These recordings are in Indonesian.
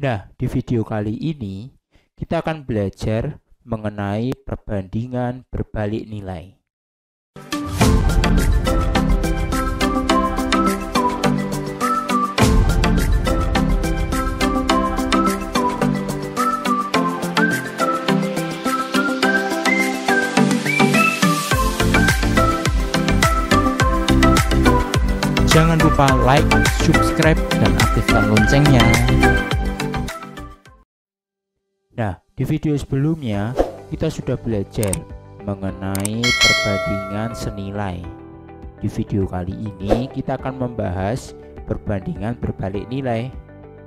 Nah, di video kali ini kita akan belajar mengenai perbandingan berbalik nilai. Jangan lupa like, subscribe, dan aktifkan loncengnya. Nah, di video sebelumnya kita sudah belajar mengenai perbandingan senilai. Di video kali ini kita akan membahas perbandingan berbalik nilai.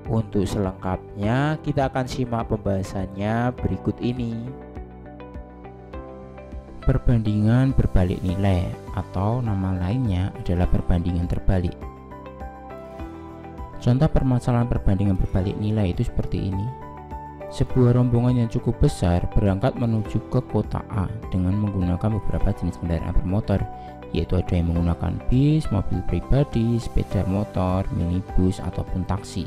Untuk selengkapnya kita akan simak pembahasannya berikut ini. Perbandingan berbalik nilai atau nama lainnya adalah perbandingan terbalik. Contoh permasalahan perbandingan berbalik nilai itu seperti ini. Sebuah rombongan yang cukup besar berangkat menuju ke kota A dengan menggunakan beberapa jenis kendaraan bermotor, yaitu ada yang menggunakan bis, mobil pribadi, sepeda motor, minibus, ataupun taksi.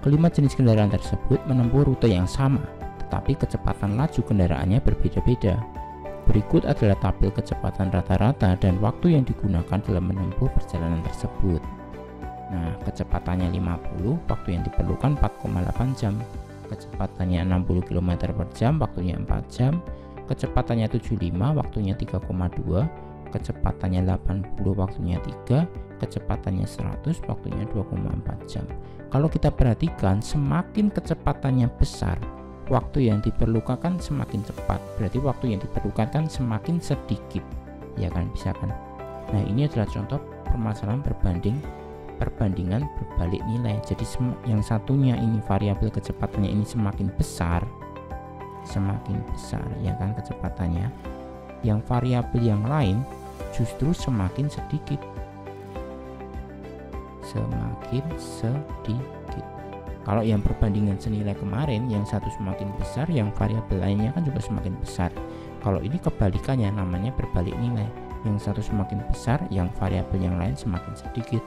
Kelima jenis kendaraan tersebut menempuh rute yang sama, tetapi kecepatan laju kendaraannya berbeda-beda. Berikut adalah tabel kecepatan rata-rata dan waktu yang digunakan dalam menempuh perjalanan tersebut. Nah, kecepatannya 50, waktu yang diperlukan 4,8 jam. Kecepatannya 60 km per jam, waktunya 4 jam. Kecepatannya 75, waktunya 3,2. Kecepatannya 80, waktunya 3. Kecepatannya 100, waktunya 2,4 jam. Kalau kita perhatikan, semakin kecepatannya besar, waktu yang diperlukan kan semakin cepat, berarti waktu yang diperlukan kan semakin sedikit, ya kan, bisa kan. Nah, ini adalah contoh permasalahan perbandingan berbalik nilai. Jadi yang satunya ini variabel kecepatannya ini semakin besar, ya kan kecepatannya. Yang variabel yang lain justru semakin sedikit. Kalau yang perbandingan senilai kemarin, yang satu semakin besar, yang variabel lainnya kan juga semakin besar. Kalau ini kebalikannya, namanya berbalik nilai. Yang satu semakin besar, yang variabel yang lain semakin sedikit.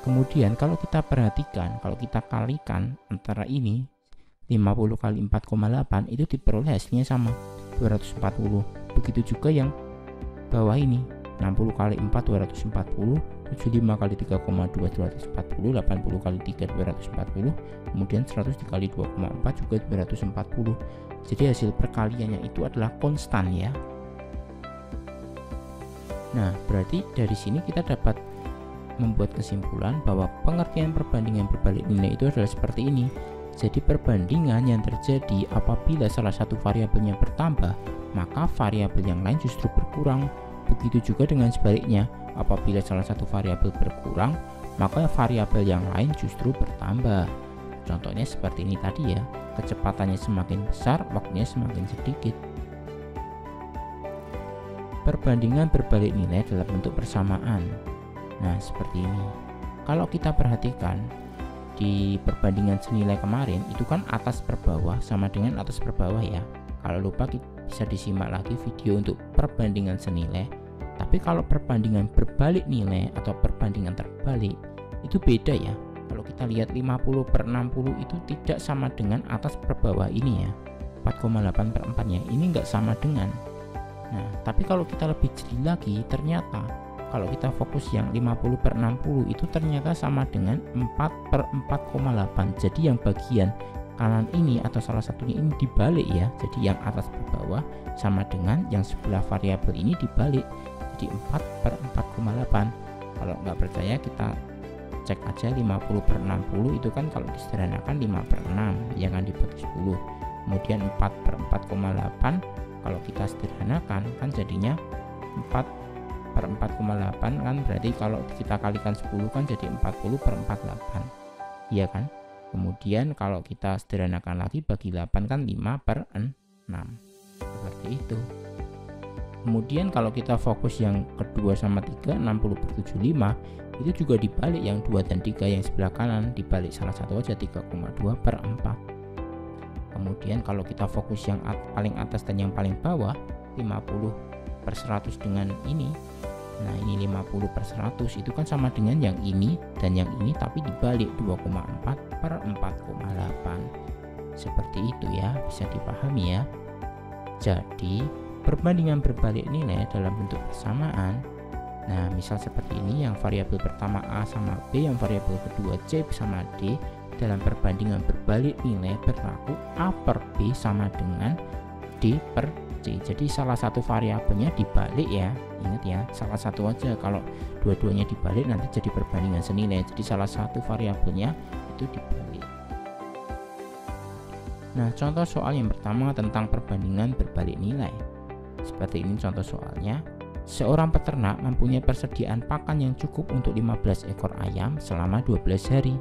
Kemudian kalau kita perhatikan, kalau kita kalikan antara ini 50 kali 4,8 itu diperoleh hasilnya sama 240. Begitu juga yang bawah ini 60 kali 4 240, 75 kali 3,2 240, 80 kali 3 240, kemudian 100 dikali 2,4 juga 240. Jadi hasil perkaliannya itu adalah konstan, ya. Nah, berarti dari sini kita dapat membuat kesimpulan bahwa pengertian perbandingan berbalik nilai itu adalah seperti ini. Jadi perbandingan yang terjadi apabila salah satu variabelnya bertambah, maka variabel yang lain justru berkurang. Begitu juga dengan sebaliknya, apabila salah satu variabel berkurang, maka variabel yang lain justru bertambah. Contohnya seperti ini tadi, ya. Kecepatannya semakin besar, waktunya semakin sedikit. Perbandingan berbalik nilai dalam bentuk persamaan. Nah, seperti ini. Kalau kita perhatikan di perbandingan senilai kemarin, itu kan atas per bawah sama dengan atas per bawah, ya. Kalau lupa bisa disimak lagi video untuk perbandingan senilai. Tapi kalau perbandingan berbalik nilai atau perbandingan terbalik itu beda, ya. Kalau kita lihat 50 per 60 itu tidak sama dengan atas per bawah ini, ya. 4,8 per 4 nya ini enggak sama dengan. Nah, tapi kalau kita lebih jeli lagi, ternyata kalau kita fokus yang 50 per 60 itu ternyata sama dengan 4 per 4,8. Jadi yang bagian kanan ini atau salah satunya ini dibalik, ya. Jadi yang atas per bawah sama dengan yang sebelah variabel ini dibalik. Jadi 4 per 4,8. Kalau nggak percaya kita cek aja 50 per 60 itu kan kalau disederhanakan 5 per 6, ya kan, dibagi 10. Kemudian 4 per 4,8 kalau kita sederhanakan kan jadinya 4 per 4,8 kan, berarti kalau kita kalikan 10 kan jadi 40 per 48, iya kan. Kemudian kalau kita sederhanakan lagi bagi 8 kan 5 per 6, seperti itu. Kemudian kalau kita fokus yang kedua sama 3, 60 per 75 itu juga dibalik yang 2 dan 3, yang sebelah kanan dibalik salah satu aja 3,2 per 4. Kemudian kalau kita fokus yang paling atas dan yang paling bawah 50 per 100 dengan ini, Nah ini 50/100 itu kan sama dengan yang ini dan yang ini, tapi dibalik 2,4/4,8. Seperti itu ya, bisa dipahami ya. Jadi perbandingan berbalik nilai dalam bentuk persamaan. Nah misal seperti ini, yang variabel pertama A sama B, yang variabel kedua C sama D. Dalam perbandingan berbalik nilai berlaku A per B sama dengan D per C. Jadi salah satu variabelnya dibalik ya. Ingat ya, salah satu aja. Kalau dua-duanya dibalik nanti jadi perbandingan senilai. Jadi salah satu variabelnya itu dibalik. Nah, contoh soal yang pertama tentang perbandingan berbalik nilai. Seperti ini contoh soalnya. Seorang peternak mempunyai persediaan pakan yang cukup untuk 15 ekor ayam selama 12 hari.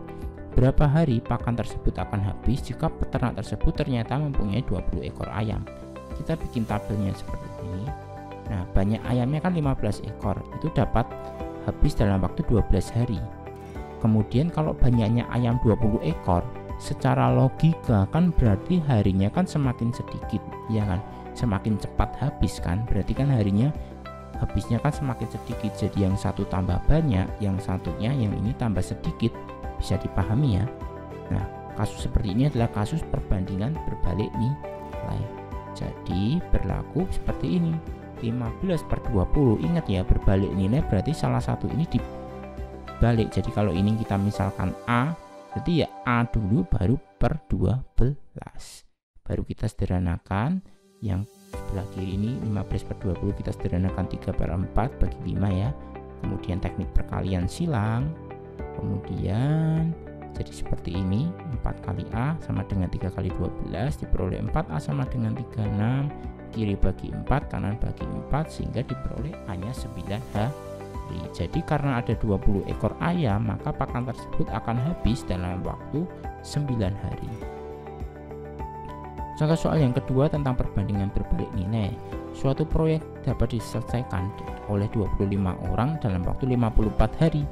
Berapa hari pakan tersebut akan habis jika peternak tersebut ternyata mempunyai 20 ekor ayam? Kita bikin tabelnya seperti ini. Nah, banyak ayamnya kan 15 ekor, itu dapat habis dalam waktu 12 hari. Kemudian kalau banyaknya ayam 20 ekor, secara logika kan berarti harinya kan semakin sedikit, ya kan? Semakin cepat habis kan? Berarti kan harinya habisnya kan semakin sedikit. Jadi yang satu tambah banyak, yang satunya yang ini tambah sedikit. Bisa dipahami ya. Nah, kasus seperti ini adalah kasus perbandingan berbalik nilai. Jadi berlaku seperti ini, 15/20. Ingat ya, berbalik nilai berarti salah satu ini dibalik. Jadi kalau ini kita misalkan A, berarti ya A dulu baru per 12. Baru kita sederhanakan. Yang sebelah kiri ini 15/20 kita sederhanakan 3/4 bagi 5 ya. Kemudian teknik perkalian silang. Kemudian jadi seperti ini, 4 kali A sama dengan 3 kali 12, diperoleh 4A sama dengan 36, kiri bagi 4, kanan bagi 4, sehingga diperoleh A-nya 9 hari. Jadi karena ada 20 ekor ayam, maka pakan tersebut akan habis dalam waktu 9 hari. Contoh soal yang kedua tentang perbandingan berbalik nilai. Suatu proyek dapat diselesaikan oleh 25 orang dalam waktu 54 hari.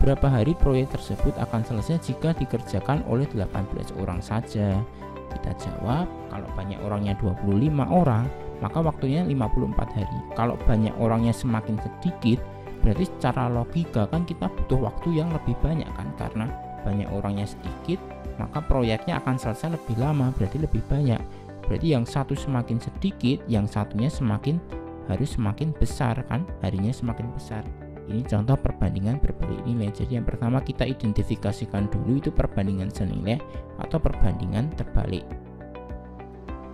Berapa hari proyek tersebut akan selesai jika dikerjakan oleh 18 orang saja? Kita jawab, kalau banyak orangnya 25 orang, maka waktunya 54 hari. Kalau banyak orangnya semakin sedikit, berarti secara logika kan kita butuh waktu yang lebih banyak kan? Karena banyak orangnya sedikit, maka proyeknya akan selesai lebih lama, berarti lebih banyak. Berarti yang satu semakin sedikit, yang satunya harus semakin besar kan? Harinya semakin besar. Ini contoh perbandingan berbalik nilai. Jadi yang pertama kita identifikasikan dulu itu perbandingan senilai atau perbandingan terbalik.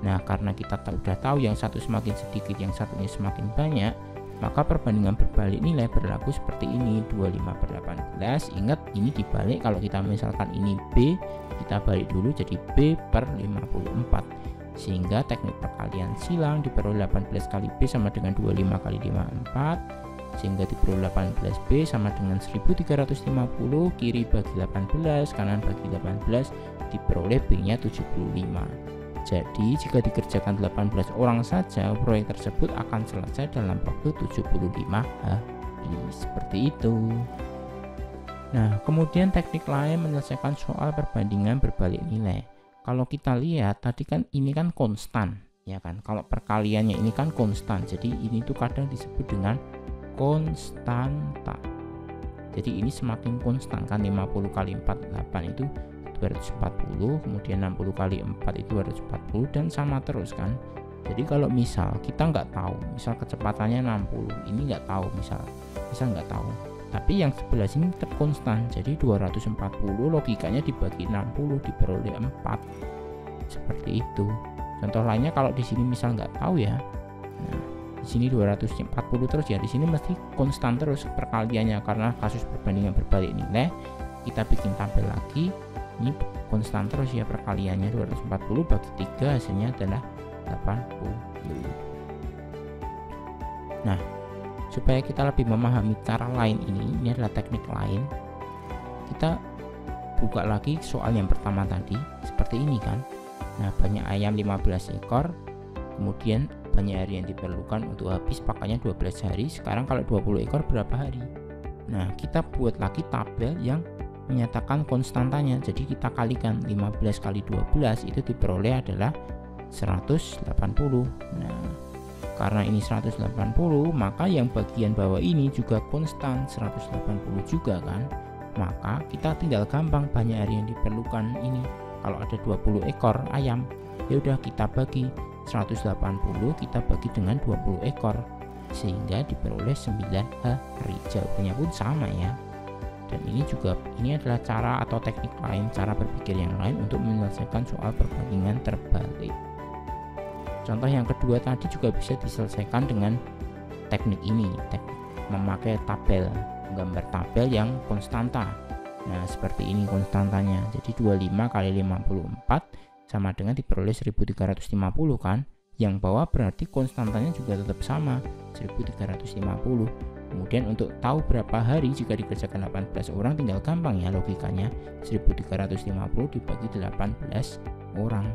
Nah, karena kita sudah tahu yang satu semakin sedikit, yang satunya semakin banyak, maka perbandingan berbalik nilai berlaku seperti ini, 25/18. Ingat ini dibalik. Kalau kita misalkan ini B, kita balik dulu jadi B per 54. Sehingga teknik perkalian silang, diperoleh 18 kali B sama dengan 25 kali 54, sehingga diperoleh 18B sama dengan 1350, kiri bagi 18, kanan bagi 18, diperoleh B-nya 75. Jadi jika dikerjakan 18 orang saja, proyek tersebut akan selesai dalam waktu 75 hari. Seperti itu. Nah, kemudian teknik lain menyelesaikan soal perbandingan berbalik nilai. Kalau kita lihat tadi kan ini kan konstan, ya kan? Kalau perkaliannya ini kan konstan. Jadi ini tuh kadang disebut dengan konstanta. Jadi ini semakin konstan kan, 50 kali 4 8 itu 240, kemudian 60 kali 4 itu 240 dan sama terus kan. Jadi kalau misal kita nggak tahu, misal kecepatannya 60, ini nggak tahu misal nggak tahu. Tapi yang sebelah sini tetap konstan. Jadi 240 logikanya dibagi 60 diperoleh 4. Seperti itu. Contoh lainnya kalau di sini misal nggak tahu ya. Nah, di sini 240 terus ya, di sini mesti konstan terus perkaliannya karena kasus perbandingan berbalik nilai. Kita bikin tabel lagi. Ini konstan terus ya perkaliannya, 240 bagi 3 hasilnya adalah 80. Nah, supaya kita lebih memahami cara lain ini adalah teknik lain. Kita buka lagi soal yang pertama tadi seperti ini kan. Nah, banyak ayam 15 ekor, kemudian banyak hari yang diperlukan untuk habis pakannya 12 hari. Sekarang kalau 20 ekor berapa hari? Nah, kita buat lagi tabel yang menyatakan konstantanya. Jadi kita kalikan 15 kali 12 itu diperoleh adalah 180. Nah, Karena ini 180, maka yang bagian bawah ini juga konstan 180 juga kan. Maka kita tinggal gampang banyak hari yang diperlukan ini. Kalau ada 20 ekor ayam, ya udah kita bagi 180 kita bagi dengan 20 ekor sehingga diperoleh 9 hari. Jawabannya pun sama ya. Dan ini adalah cara atau teknik lain, cara berpikir yang lain untuk menyelesaikan soal perbandingan terbalik. Contoh yang kedua tadi juga bisa diselesaikan dengan teknik ini, teknik memakai tabel, menggambar tabel yang konstanta. Nah, seperti ini konstantanya. Jadi 25 kali 54 sama dengan diperoleh 1350 kan. Yang bawah berarti konstantanya juga tetap sama, 1350. Kemudian untuk tahu berapa hari jika dikerjakan 18 orang tinggal gampang ya logikanya. 1350 dibagi 18 orang.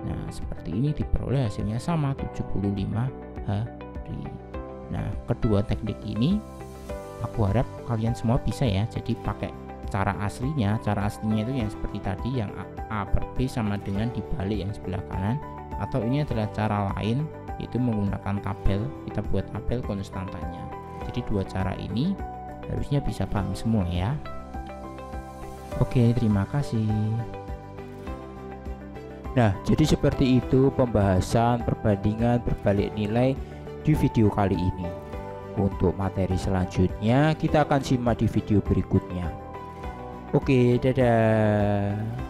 Nah, seperti ini diperoleh hasilnya sama 75 hari. Nah, kedua teknik ini aku harap kalian semua bisa ya. Jadi pakai cara aslinya itu yang seperti tadi, yang A per B sama dengan dibalik yang sebelah kanan, atau ini adalah cara lain yaitu menggunakan tabel, kita buat tabel konstantanya. Jadi dua cara ini harusnya bisa paham semua ya. Oke, terima kasih. Nah, jadi seperti itu pembahasan perbandingan berbalik nilai di video kali ini. Untuk materi selanjutnya kita akan simak di video berikutnya. Oke, dadah.